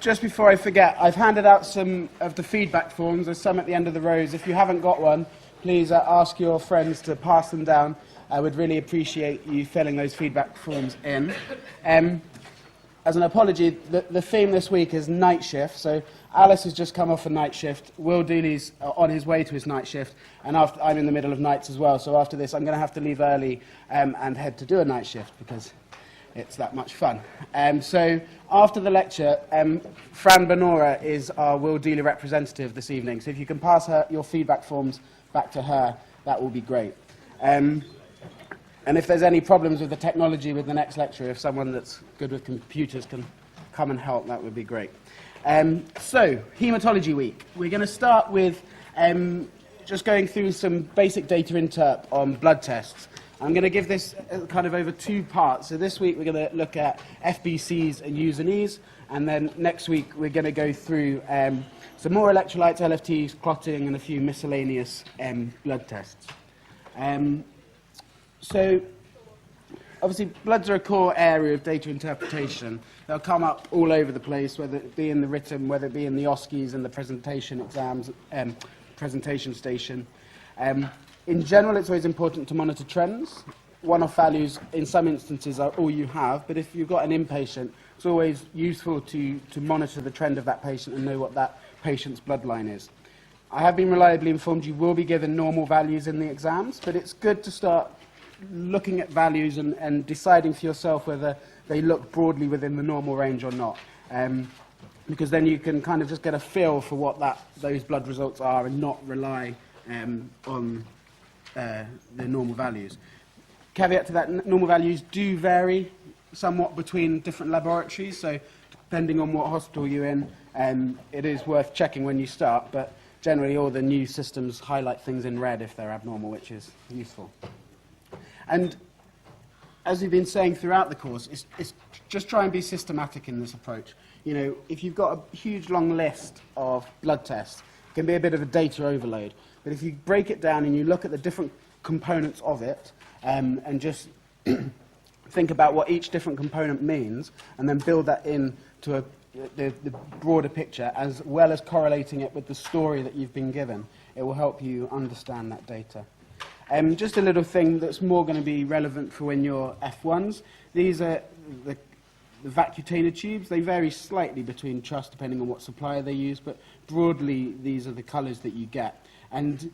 just before I forget, I've handed out some of the feedback forms. There's some at the end of the rows. If you haven't got one, please ask your friends to pass them down. I would really appreciate you filling those feedback forms in. As an apology, the theme this week is night shift. So Alice has just come off a night shift. Will Dooley's on his way to his night shift, and I'm in the middle of nights as well. So after this, I'm going to have to leave early and head to do a night shift because it's that much fun. So after the lecture, Fran Benora is our Will Dooley representative this evening. So if you can pass her your feedback forms back to her, that will be great. And if there's any problems with the technology with the next lecture, if someone that's good with computers can come and help, that would be great. So, Haematology Week. We're going to start with just going through some basic data interp on blood tests. I'm going to give this kind of over 2 parts. So this week we're going to look at FBCs and U+Es, and then next week we're going to go through some more electrolytes, LFTs, clotting, and a few miscellaneous blood tests. So, obviously, bloods are a core area of data interpretation. They'll come up all over the place, whether it be in the written, whether it be in the OSCEs and the presentation exams, presentation station. In general, it's always important to monitor trends. One-off values, in some instances, are all you have, but if you've got an inpatient, it's always useful to monitor the trend of that patient and know what that patient's bloodline is. I have been reliably informed you will be given normal values in the exams, but it's good to start looking at values and deciding for yourself whether they look broadly within the normal range or not. Because then you can kind of just get a feel for what those blood results are and not rely on the normal values. Caveat to that, normal values do vary somewhat between different laboratories, so depending on what hospital you're in, it is worth checking when you start, but generally all the new systems highlight things in red if they're abnormal, which is useful. And as we've been saying throughout the course, it's just try and be systematic in this approach. You know, if you've got a huge long list of blood tests, it can be a bit of a data overload. But if you break it down and you look at the different components of it, and just think about what each different component means, and then build that into the broader picture, as well as correlating it with the story that you've been given, it will help you understand that data. Just a little thing that's more going to be relevant for when you're F1s. These are the Vacutainer tubes. They vary slightly between trusts depending on what supplier they use, but broadly these are the colours that you get. And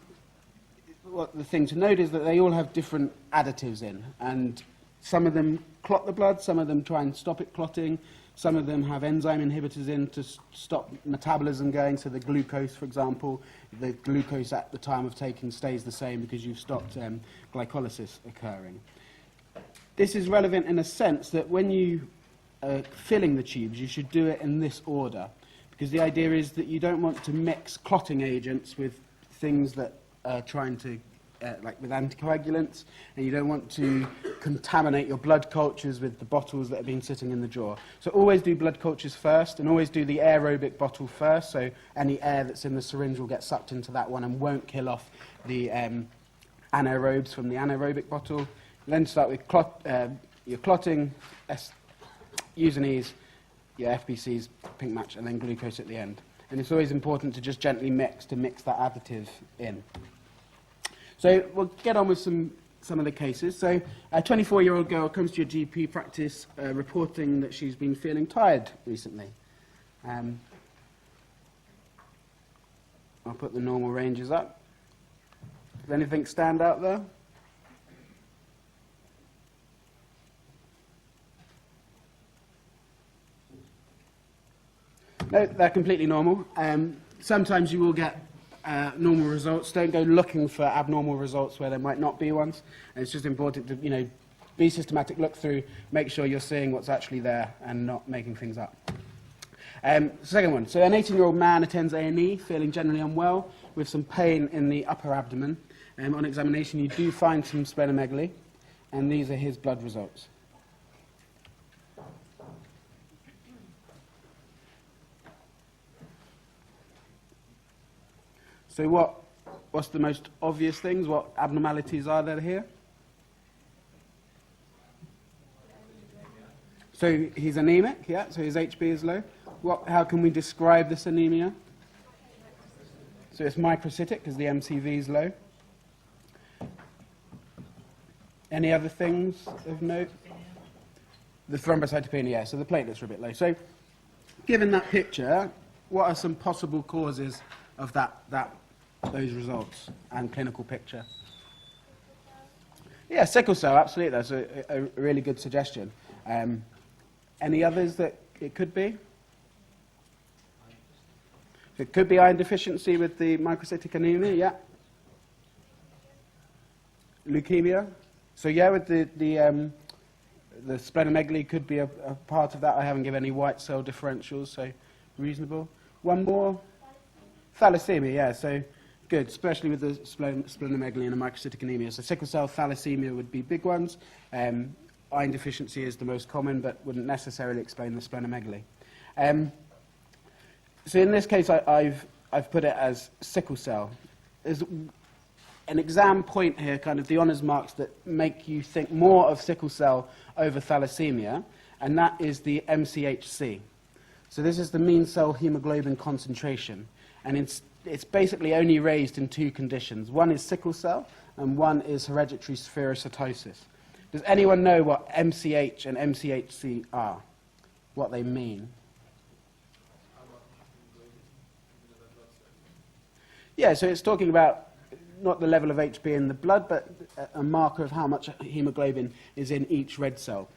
the thing to note is that they all have different additives in, and some of them clot the blood, some of them try and stop it clotting, some of them have enzyme inhibitors in to stop metabolism going, so the glucose, for example, the glucose at the time of taking stays the same because you've stopped glycolysis occurring. This is relevant in a sense that when you are filling the tubes, you should do it in this order, because the idea is that you don't want to mix clotting agents with things that are trying to like with anticoagulants, and you don't want to contaminate your blood cultures with the bottles that have been sitting in the drawer. So always do blood cultures first, and always do the aerobic bottle first, so any air that's in the syringe will get sucked into that one and won't kill off the anaerobes from the anaerobic bottle. Then start with your clotting, U+Es, your FBCs, pink match, and then glucose at the end. And it's always important to just gently mix that additive in. So we'll get on with some of the cases. So a 24-year-old girl comes to your GP practice reporting that she's been feeling tired recently. I'll put the normal ranges up. Does anything stand out there? No, they're completely normal. Sometimes you will get normal results. Don't go looking for abnormal results where there might not be ones. And it's just important to, be systematic, look through, make sure you're seeing what's actually there and not making things up. Second one. So an 18-year-old man attends A&E, feeling generally unwell, with some pain in the upper abdomen. On examination, you do find some splenomegaly, and these are his blood results. So what's the most obvious things? What abnormalities are there here? So he's anemic, yeah, so his HB is low. How can we describe this anemia? So it's microcytic because the MCV is low. Any other things of note? The thrombocytopenia, yeah, so the platelets are a bit low. So given that picture, what are some possible causes of those results and clinical picture? Yeah, sickle cell, absolutely. That's a really good suggestion. Any others that it could be? It could be iron deficiency with the microcytic anemia, yeah. Leukemia. So yeah, with the splenomegaly could be a part of that. I haven't given any white cell differentials, so reasonable. One more. Thalassemia, yeah, so good, especially with the splenomegaly and the microcytic anemia. So sickle cell, thalassemia would be big ones. Iron deficiency is the most common, but wouldn't necessarily explain the splenomegaly. So in this case, I've put it as sickle cell. There's an exam point here, kind of the honours marks that make you think more of sickle cell over thalassemia, and that is the MCHC. So this is the mean cell hemoglobin concentration, and it's basically only raised in two conditions. One is sickle cell, and one is hereditary spherocytosis. Does anyone know what MCH and MCHC are? What they mean? Yeah, so it's talking about not the level of HB in the blood, but a marker of how much hemoglobin is in each red cell.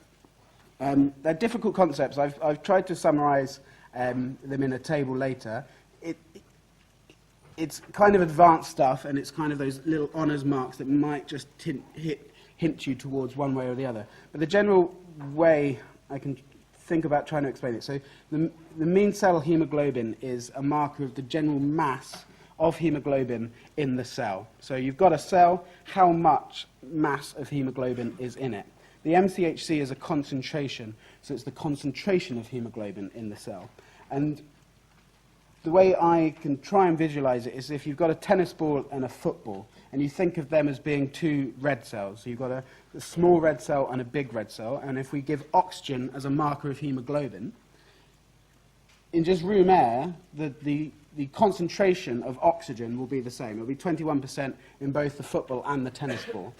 They're difficult concepts. I've tried to summarize them in a table later. It's kind of advanced stuff, and it's kind of those little honours marks that might just hint you towards one way or the other. But the general way I can think about trying to explain it. So the mean cell hemoglobin is a marker of the general mass of hemoglobin in the cell. So you've got a cell, how much mass of hemoglobin is in it. The MCHC is a concentration, so it's the concentration of hemoglobin in the cell. And the way I can try and visualize it is if you've got a tennis ball and a football, and you think of them as being two red cells. So you've got a small red cell and a big red cell, and if we give oxygen as a marker of hemoglobin, in just room air, the concentration of oxygen will be the same. It will be 21% in both the football and the tennis ball.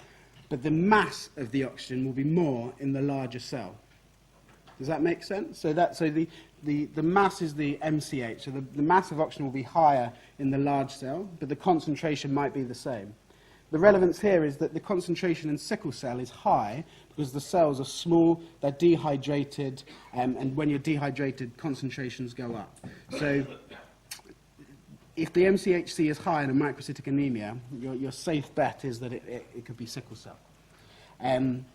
But the mass of the oxygen will be more in the larger cell. Does that make sense? So the mass is the MCH. So the mass of oxygen will be higher in the large cell, but the concentration might be the same. The relevance here is that the concentration in sickle cell is high because the cells are small, they're dehydrated, and when you're dehydrated, concentrations go up. So if the MCHC is high in a microcytic anemia, your safe bet is that it could be sickle cell. And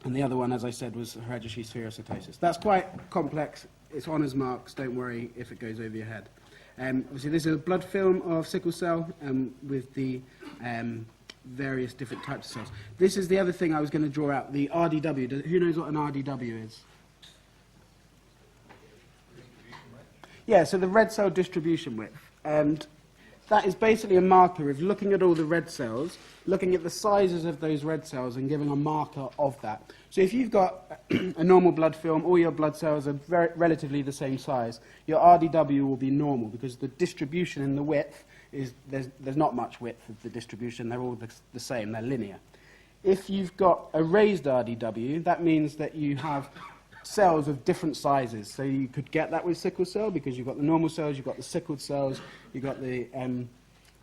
the other one, as I said, was hereditary spherocytosis. That's quite complex. It's honours marks. Don't worry if it goes over your head. Obviously, this is a blood film of sickle cell with the various different types of cells. This is the other thing I was going to draw out, the RDW. Who knows what an RDW is? Yeah, so the red cell distribution width. And that is basically a marker of looking at all the red cells, looking at the sizes of those red cells and giving a marker of that. So if you've got a normal blood film, all your blood cells are relatively the same size, your RDW will be normal because the distribution in the width is, there's not much width of the distribution, they're all the same, they're linear. If you've got a raised RDW, that means that you have cells of different sizes. So you could get that with sickle cell because you've got the normal cells, you've got the sickled cells, you've got the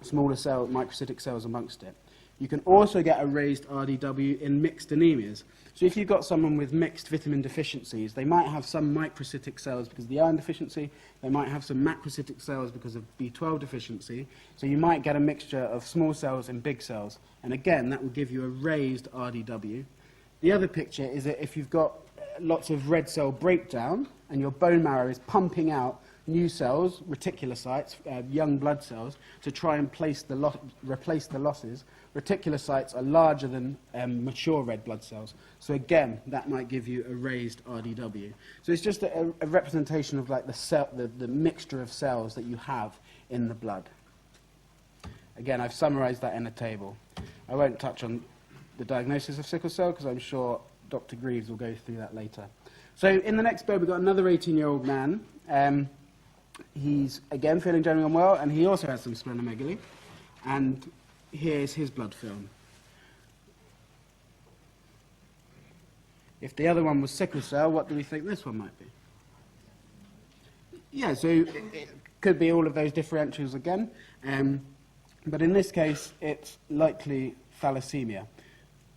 smaller cell, microcytic cells amongst it. You can also get a raised RDW in mixed anemias. So if you've got someone with mixed vitamin deficiencies, they might have some microcytic cells because of the iron deficiency, they might have some macrocytic cells because of B12 deficiency, so you might get a mixture of small cells and big cells, and again, that will give you a raised RDW. The other picture is that if you've got lots of red cell breakdown and your bone marrow is pumping out new cells, reticulocytes, young blood cells, to try and replace the losses, reticulocytes are larger than mature red blood cells. So again, that might give you a raised RDW. So it's just a representation of like the mixture of cells that you have in the blood. Again, I've summarized that in a table. I won't touch on the diagnosis of sickle cell because I'm sure Dr. Greaves will go through that later. So in the next bed, we've got another 18-year-old man. He's, again, feeling generally unwell, and he also has some splenomegaly. And here's his blood film. If the other one was sickle cell, what do we think this one might be? Yeah, so it could be all of those differentials again. But in this case, it's likely thalassemia.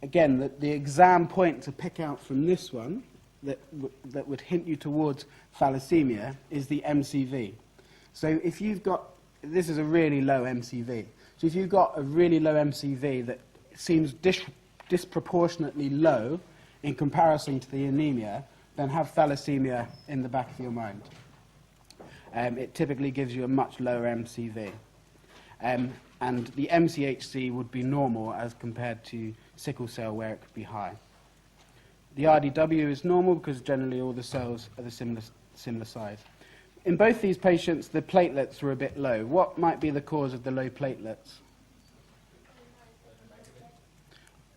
Again, the exam point to pick out from this one that would hint you towards thalassemia is the MCV. So if you've got, this is a really low MCV. So if you've got a really low MCV that seems disproportionately low in comparison to the anemia, then have thalassemia in the back of your mind. It typically gives you a much lower MCV. And the MCHC would be normal as compared to sickle cell where it could be high. The RDW is normal because generally all the cells are the similar size. In both these patients, the platelets were a bit low. What might be the cause of the low platelets?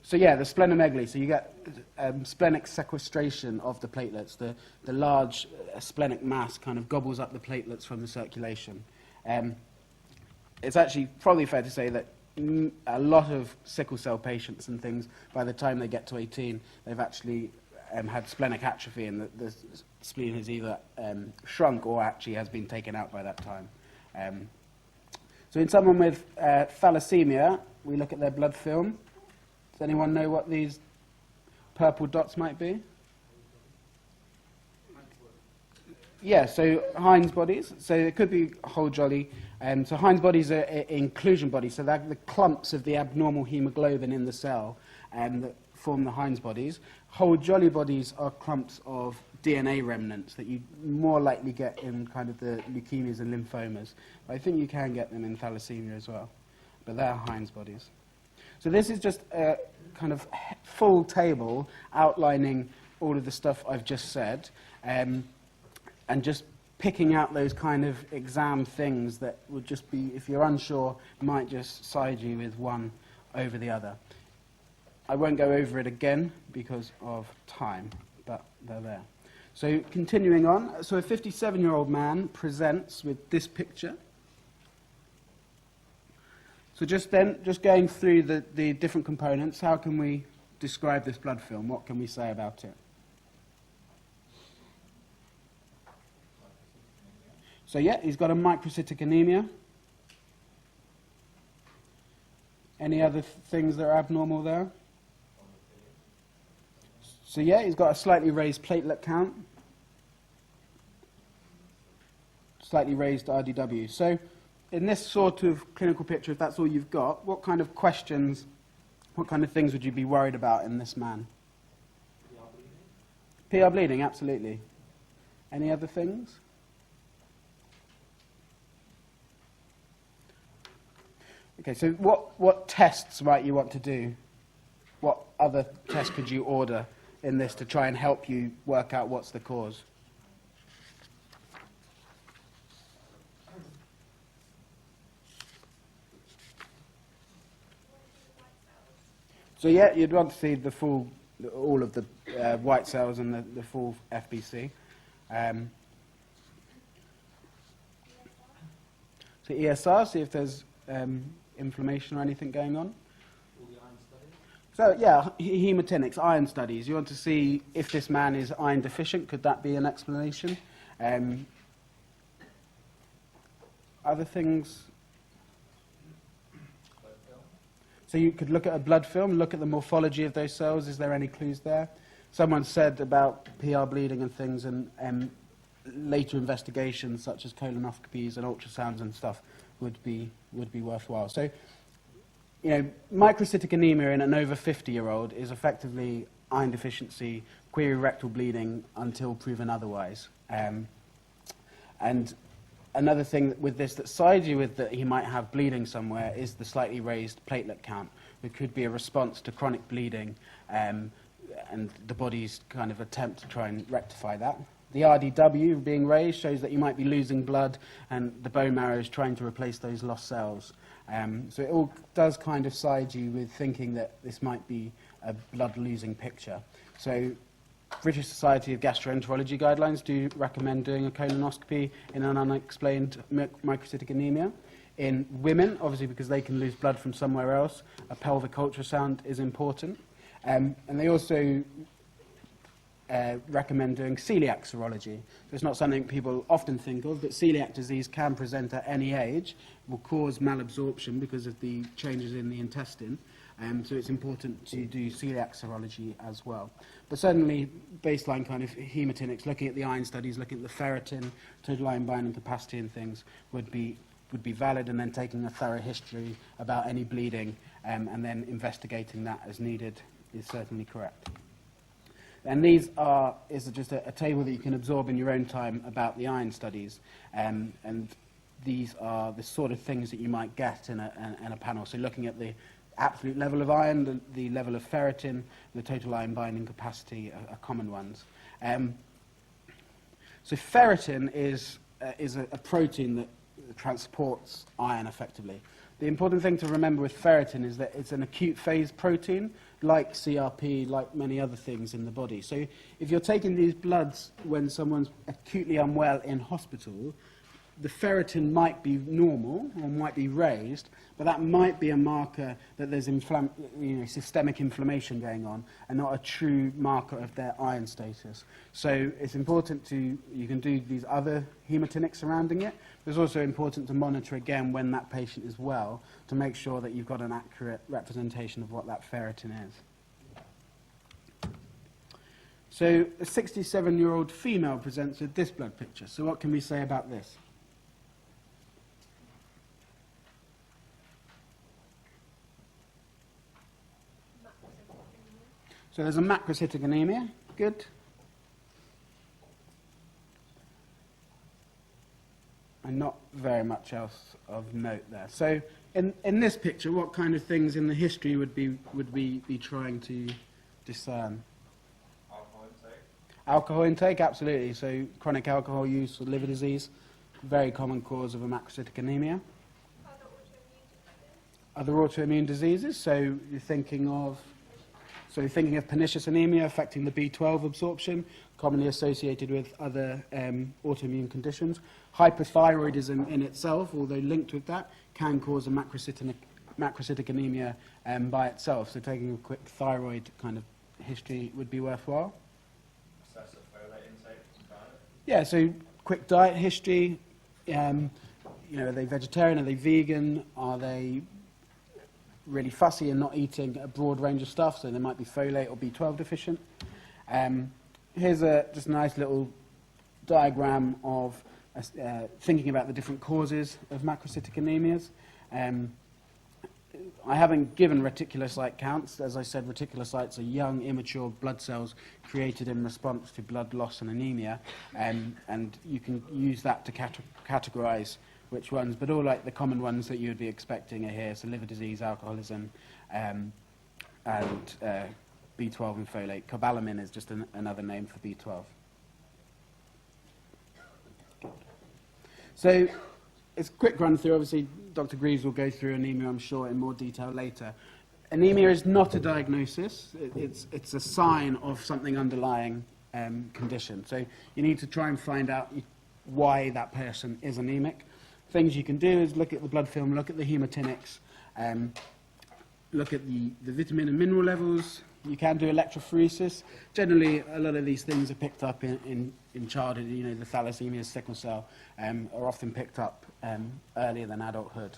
So yeah, the splenomegaly. So you get splenic sequestration of the platelets. The large splenic mass kind of gobbles up the platelets from the circulation. It's actually probably fair to say that a lot of sickle cell patients and things, by the time they get to 18, they've actually had splenic atrophy, and the spleen has either shrunk or actually has been taken out by that time. So in someone with thalassemia, we look at their blood film. Does anyone know what these purple dots might be? Yeah, so Heinz bodies. So it could be whole jolly. So Heinz bodies are inclusion bodies. So they're the clumps of the abnormal hemoglobin in the cell that form the Heinz bodies. Whole jolly bodies are clumps of DNA remnants that you more likely get in kind of the leukemias and lymphomas. But I think you can get them in thalassemia as well. But they're Heinz bodies. So this is just a kind of full table outlining all of the stuff I've just said. And just picking out those kind of exam things that would just be, if you're unsure, might just side you with one over the other. I won't go over it again because of time, but they're there. So continuing on, so a 57-year-old man presents with this picture. So just going through the different components, how can we describe this blood film? What can we say about it? So yeah, he's got a microcytic anemia. Any other things that are abnormal there? So yeah, he's got a slightly raised platelet count. Slightly raised RDW. So in this sort of clinical picture, if that's all you've got, what kind of questions, what kind of things would you be worried about in this man? PR bleeding? PR bleeding, absolutely. Any other things? Okay, so what tests might you want to do? What other tests could you order in this to try and help you work out what's the cause? So yeah, you'd want to see the full, all of the white cells and the full FBC. So ESR, see if there's inflammation or anything going on. All the iron studies? So yeah, hematinics, iron studies. You want to see if this man is iron deficient. Could that be an explanation? Other things? Blood film? So you could look at a blood film, look at the morphology of those cells. Is there any clues there? Someone said about PR bleeding and things, and later investigations such as colonoscopies and ultrasounds and stuff would be worthwhile. So, you know, microcytic anemia in an over 50-year-old is effectively iron deficiency, query rectal bleeding until proven otherwise. And another thing with this that sides you with that he might have bleeding somewhere is the slightly raised platelet count. It could be a response to chronic bleeding and the body's kind of attempt to try and rectify that. The RDW being raised shows that you might be losing blood and the bone marrow is trying to replace those lost cells. So it all does kind of side you with thinking that this might be a blood-losing picture. So British Society of Gastroenterology guidelines do recommend doing a colonoscopy in an unexplained microcytic anemia. In women, obviously because they can lose blood from somewhere else, a pelvic ultrasound is important. And they also recommend doing celiac serology. So it's not something people often think of, but celiac disease can present at any age, will cause malabsorption because of the changes in the intestine. So it's important to do celiac serology as well. But certainly, baseline kind of hematinics, looking at the iron studies, looking at the ferritin, total iron binding capacity and things would be valid, and then taking a thorough history about any bleeding and then investigating that as needed is certainly correct. And these is just a table that you can absorb in your own time about the iron studies. And these are the sort of things that you might get in a panel. So looking at the absolute level of iron, the level of ferritin, the total iron binding capacity are common ones. So ferritin is a protein that transports iron effectively. The important thing to remember with ferritin is that it's an acute phase protein, like CRP, like many other things in the body. So if you're taking these bloods when someone's acutely unwell in hospital, the ferritin might be normal or might be raised, but that might be a marker that there's systemic inflammation going on and not a true marker of their iron status. So it's important you can do these other hematinics surrounding it. But it's also important to monitor again when that patient is well to make sure that you've got an accurate representation of what that ferritin is. So a 67-year-old female presents with this blood picture. So what can we say about this? So there's a macrocytic anemia. Good. And not very much else of note there. So in this picture, what kind of things in the history would we be trying to discern? Alcohol intake. Alcohol intake, absolutely. So chronic alcohol use for liver disease, very common cause of a macrocytic anemia. Other autoimmune diseases. So you're thinking of pernicious anemia affecting the B12 absorption, commonly associated with other autoimmune conditions. Hypothyroidism in itself, although linked with that, can cause a macrocytic anemia by itself. So taking a quick thyroid kind of history would be worthwhile. Excessive folate intake and diet. Yeah, so quick diet history. Are they vegetarian? Are they vegan? Are they really fussy and not eating a broad range of stuff, so they might be folate or B12 deficient. Here's just a nice little diagram of thinking about the different causes of macrocytic anemias. I haven't given reticulocyte counts. As I said, reticulocytes are young, immature blood cells created in response to blood loss and anemia, and you can use that to categorize which ones, but all like the common ones that you would be expecting are here. So liver disease, alcoholism, and B12 and folate. Cobalamin is just another name for B12. So it's a quick run through. Obviously, Dr. Greaves will go through anemia, I'm sure, in more detail later. Anemia is not a diagnosis. It's a sign of something underlying condition. So you need to try and find out why that person is anemic. Things you can do is look at the blood film, look at the hematinics, look at the vitamin and mineral levels. You can do electrophoresis. Generally, a lot of these things are picked up in childhood. The thalassemia, sickle cell, are often picked up earlier than adulthood.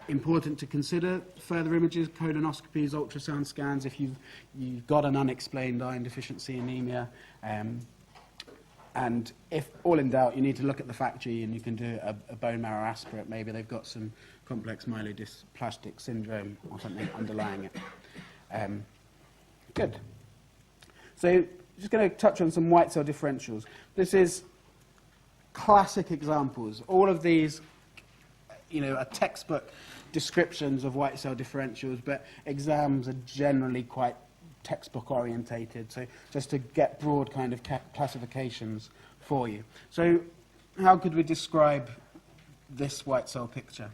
Important to consider further images, colonoscopies, ultrasound scans if you've got an unexplained iron deficiency anemia. And if all in doubt, you need to look at the fact G and you can do a bone marrow aspirate. Maybe they've got some complex myelodysplastic syndrome or something underlying it. Good. So just going to touch on some white cell differentials. This is classic examples. All of these, are textbook descriptions of white cell differentials, but exams are generally quite textbook orientated, so just to get broad kind of classifications for you. So how could we describe this white cell picture?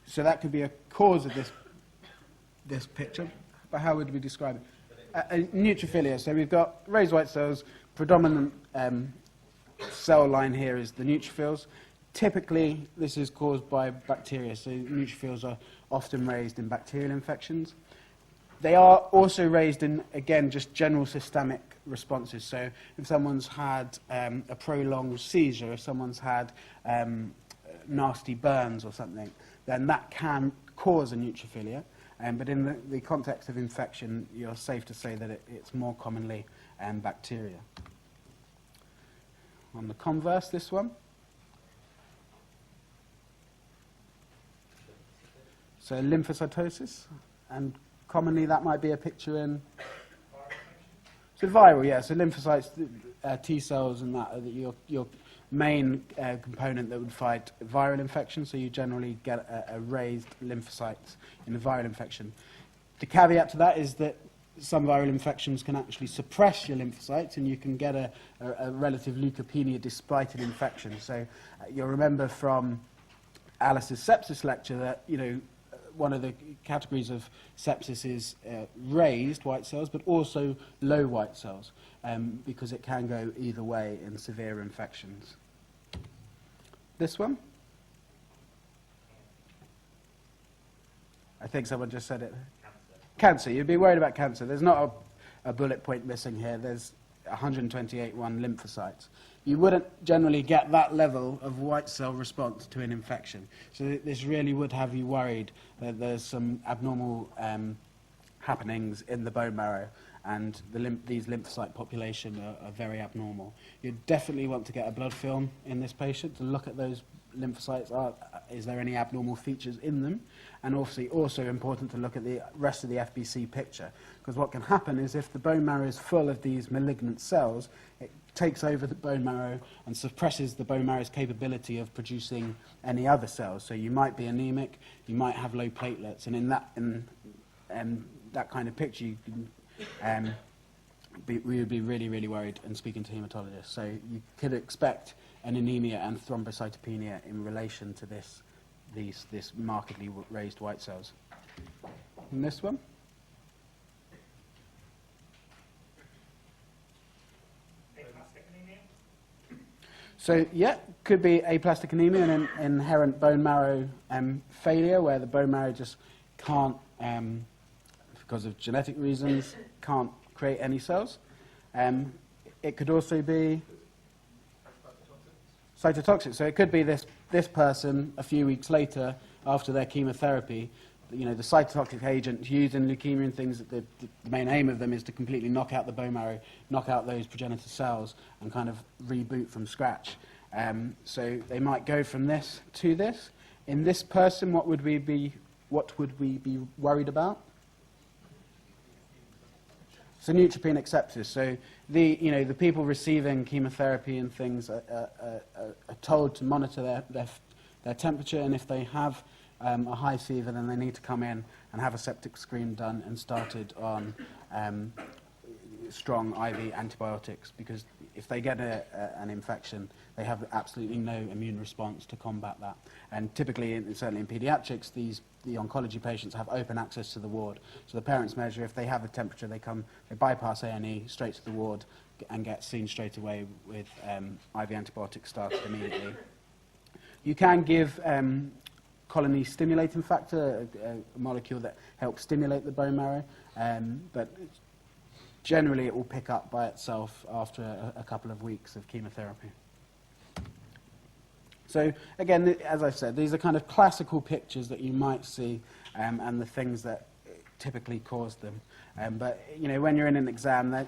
So that could be a cause of this picture, but how would we describe it? Neutrophilia, so we've got raised white cells, predominant cell line here is the neutrophils. Typically, this is caused by bacteria, so neutrophils are often raised in bacterial infections. They are also raised in, again, just general systemic responses. So if someone's had a prolonged seizure, if someone's had nasty burns or something, then that can cause a neutrophilia. But in the context of infection, you're safe to say that it's more commonly bacteria. On the converse, this one. So lymphocytosis, and commonly that might be a picture in... So viral, yeah, so lymphocytes, T cells and that are your main component that would fight viral infection, so you generally get a raised lymphocytes in a viral infection. The caveat to that is that some viral infections can actually suppress your lymphocytes and you can get a relative leukopenia despite an infection. So you'll remember from Alice's sepsis lecture that, you know, one of the categories of sepsis is raised white cells, but also low white cells, because it can go either way in severe infections. This one? I think someone just said it. Cancer. You'd be worried about cancer. There's not a bullet point missing here. There's 128 lymphocytes. You wouldn't generally get that level of white cell response to an infection. So this really would have you worried that there's some abnormal happenings in the bone marrow, and these lymphocyte population are very abnormal. You definitely want to get a blood film in this patient to look at those lymphocytes. Is there any abnormal features in them? And obviously also important to look at the rest of the FBC picture, because what can happen is if the bone marrow is full of these malignant cells, it takes over the bone marrow and suppresses the bone marrow's capability of producing any other cells. So you might be anemic, you might have low platelets, and in that kind of picture, you can, we would be really, really worried and speaking to hematologists. So you could expect an anemia and thrombocytopenia in relation to this markedly raised white cells. And this one? So, yeah, could be aplastic anemia and an inherent bone marrow failure, where the bone marrow just can't, because of genetic reasons, can't create any cells. It could also be cytotoxic. So it could be this person a few weeks later after their chemotherapy. You know, the cytotoxic agent used in leukemia and things, the main aim of them is to completely knock out the bone marrow, knock out those progenitor cells, and kind of reboot from scratch. So they might go from this to this. In this person, what would we be worried about? So neutropenic sepsis. So the people receiving chemotherapy and things are told to monitor their temperature, and if they have a high fever, then they need to come in and have a septic screen done and started on strong IV antibiotics, because if they get an infection, they have absolutely no immune response to combat that. And typically, certainly in pediatrics, the oncology patients have open access to the ward. So the parents measure, if they have a temperature, they bypass A&E straight to the ward and get seen straight away with IV antibiotics started immediately. You can give colony stimulating factor, a molecule that helps stimulate the bone marrow, but generally it will pick up by itself after a couple of weeks of chemotherapy. So again, as I've said, these are kind of classical pictures that you might see, and the things that typically cause them. But you know, when you're in an exam,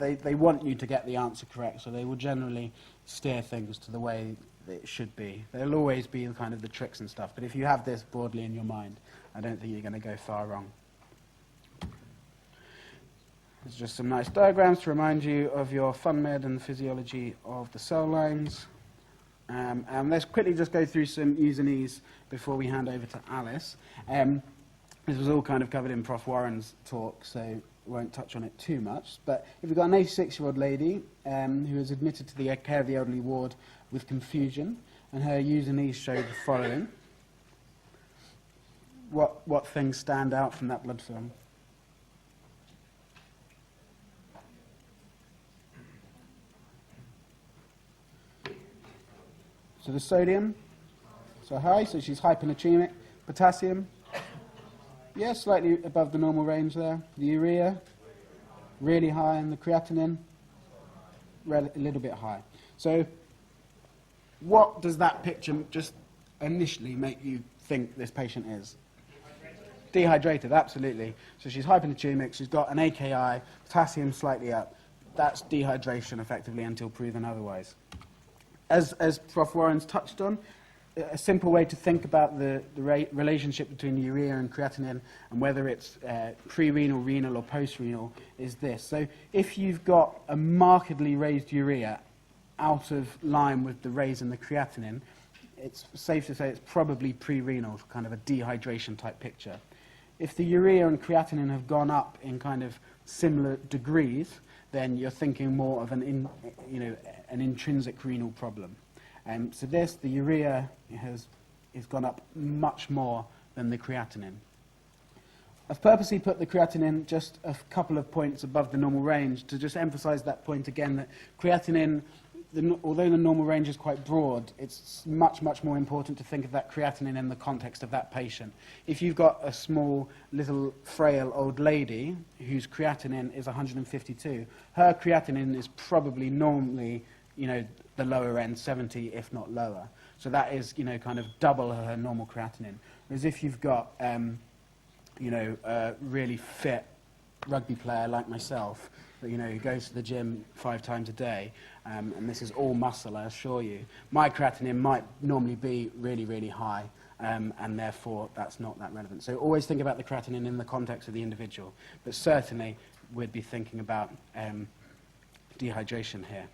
they want you to get the answer correct, so they will generally steer things to the way it should be. There'll always be kind of the tricks and stuff, but if you have this broadly in your mind, I don't think you're going to go far wrong. There's just some nice diagrams to remind you of your FunMed and the physiology of the cell lines. And let's quickly just go through some U's and E's before we hand over to Alice. This was all kind of covered in Prof. Warren's talk, so won't touch on it too much. But if you've got an 86-year-old lady who is admitted to the care of the elderly ward with confusion, and her U's and E's show the following. what things stand out from that blood film? So the sodium, so high, so she's hyponatremic. Potassium, yeah, slightly above the normal range there. The urea, really high, and the creatinine, a little bit high. So what does that picture just initially make you think this patient is? Dehydrated, absolutely. So she's hyponatremic, she's got an AKI, potassium slightly up. That's dehydration effectively until proven otherwise. As Prof. Warren's touched on, a simple way to think about the relationship between urea and creatinine and whether it's pre-renal, renal or post-renal is this. So if you've got a markedly raised urea out of line with the raise in the creatinine, it's safe to say it's probably pre-renal, kind of a dehydration type picture. If the urea and creatinine have gone up in kind of similar degrees, then you're thinking more of an intrinsic renal problem. So the urea has gone up much more than the creatinine. I've purposely put the creatinine just a couple of points above the normal range to just emphasize that point again, that creatinine, although the normal range is quite broad, it's much, much more important to think of that creatinine in the context of that patient. If you've got a small, little, frail old lady whose creatinine is 152, her creatinine is probably normally, the lower end, 70, if not lower. So that is, kind of double her normal creatinine. Whereas if you've got, a really fit rugby player like myself, who goes to the gym 5 times a day, and this is all muscle, I assure you, my creatinine might normally be really, really high, and therefore that's not that relevant. So always think about the creatinine in the context of the individual, but certainly we'd be thinking about dehydration here.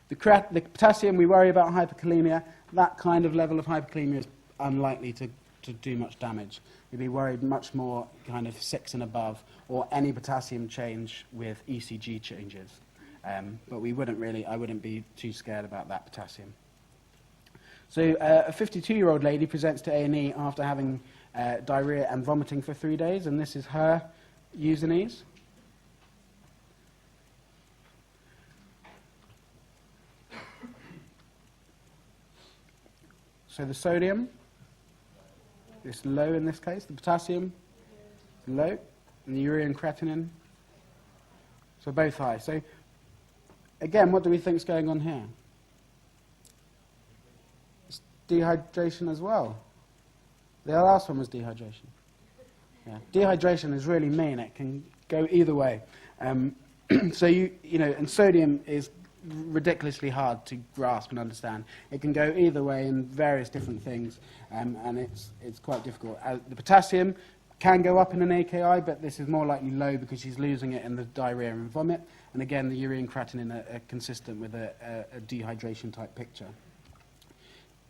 The potassium, we worry about hyperkalemia. That kind of level of hyperkalemia is unlikely to do much damage. We'd be worried much more kind of 6 and above, or any potassium change with ECG changes. But I wouldn't be too scared about that potassium. So a 52-year-old lady presents to A&E after having diarrhea and vomiting for 3 days, and this is her Usinese. So the sodium is low in this case, the potassium is low, and the urea and creatinine, so both high. So again, what do we think is going on here? It's dehydration as well. The last one was dehydration. Yeah. Dehydration is really mean. It can go either way. So and sodium is ridiculously hard to grasp and understand. It can go either way in various different things, and it's quite difficult. The potassium can go up in an AKI, but this is more likely low because she's losing it in the diarrhea and vomit. And again, the urea and creatinine are consistent with a dehydration type picture.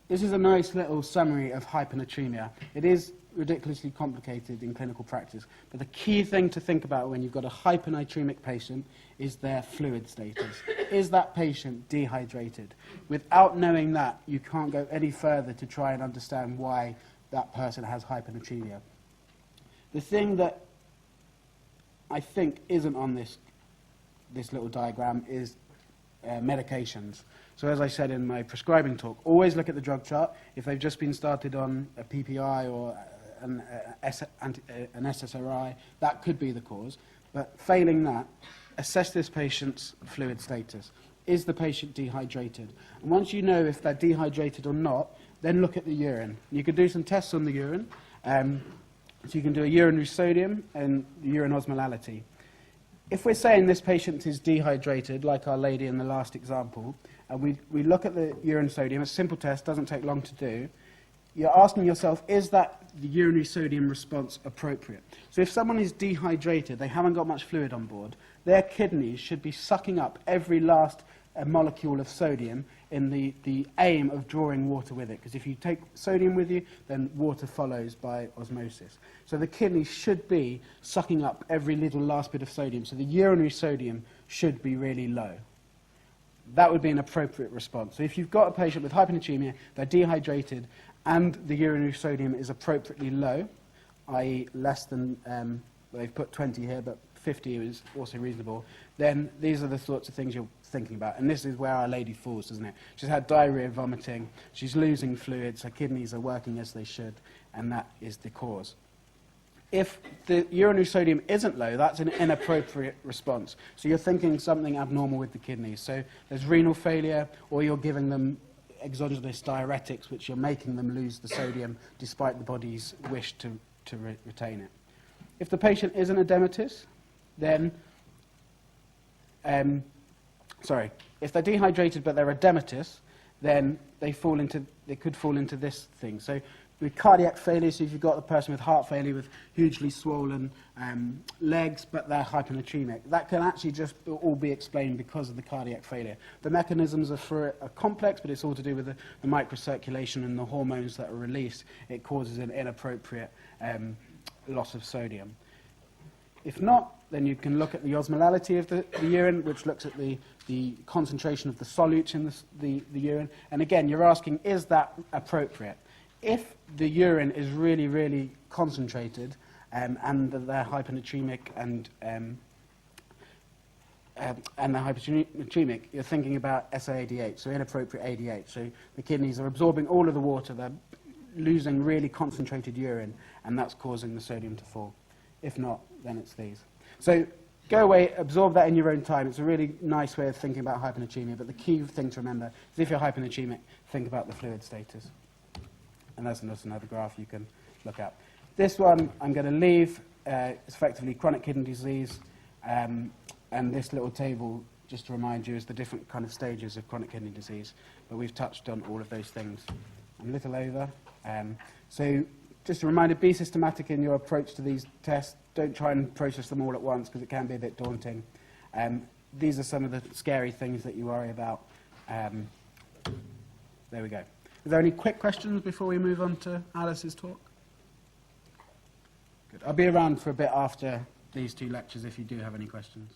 This is a nice little summary of hyponatremia. It is ridiculously complicated in clinical practice, but the key thing to think about when you've got a hyponatremic patient is their fluid status. Is that patient dehydrated? Without knowing that, you can't go any further to try and understand why that person has hyponatremia. The thing that I think isn't on this little diagram is medications. So as I said in my prescribing talk, always look at the drug chart. If they've just been started on a PPI or an SSRI, that could be the cause. But failing that, assess this patient's fluid status. Is the patient dehydrated? And once you know if they're dehydrated or not, then look at the urine. You can do some tests on the urine. So you can do a urinary sodium and urine osmolality. If we're saying this patient is dehydrated, like our lady in the last example, and we look at the urine sodium, a simple test, doesn't take long to do, you're asking yourself, is that the urinary sodium response appropriate? So if someone is dehydrated, they haven't got much fluid on board, their kidneys should be sucking up every last molecule of sodium in the aim of drawing water with it. Because if you take sodium with you, then water follows by osmosis. So the kidneys should be sucking up every little last bit of sodium. So the urinary sodium should be really low. That would be an appropriate response. So if you've got a patient with hyponatremia, they're dehydrated, and the urinary sodium is appropriately low, i.e. less than, they've put 20 here, but 50 is also reasonable, then these are the sorts of things you're thinking about. And this is where Our Lady falls, doesn't it? She's had diarrhea, vomiting, she's losing fluids, her kidneys are working as they should, and that is the cause. If the urinary sodium isn't low, that's an inappropriate response. So you're thinking something abnormal with the kidneys. So there's renal failure, or you're giving them exogenous diuretics, which you're making them lose the sodium despite the body's wish to retain it. If the patient is an edematous, then, if they're dehydrated but they're edematous, then they could fall into this thing. So with cardiac failure, so if you've got the person with heart failure with hugely swollen legs, but they're hyponatremic, that can actually just all be explained because of the cardiac failure. The mechanisms are complex, but it's all to do with the microcirculation and the hormones that are released. It causes an inappropriate loss of sodium. If not, then you can look at the osmolality of the urine, which looks at the concentration of the solutes in the urine. And again, you're asking, is that appropriate? If the urine is really, really concentrated and they're hyponatremic and they're hyponatremic, you're thinking about SAADH, so inappropriate ADH. So the kidneys are absorbing all of the water, they're losing really concentrated urine, and that's causing the sodium to fall. If not, then it's these. So go away, absorb that in your own time. It's a really nice way of thinking about hyponatremia, but the key thing to remember is if you're hyponatremic, think about the fluid status. And that's another graph you can look at. This one I'm going to leave. It's effectively chronic kidney disease. And this little table, just to remind you, is the different kind of stages of chronic kidney disease. But we've touched on all of those things. I'm a little over. So just a reminder, be systematic in your approach to these tests. Don't try and process them all at once because it can be a bit daunting. These are some of the scary things that you worry about. There we go. Are there any quick questions before we move on to Alice's talk? Good. I'll be around for a bit after these two lectures if you do have any questions.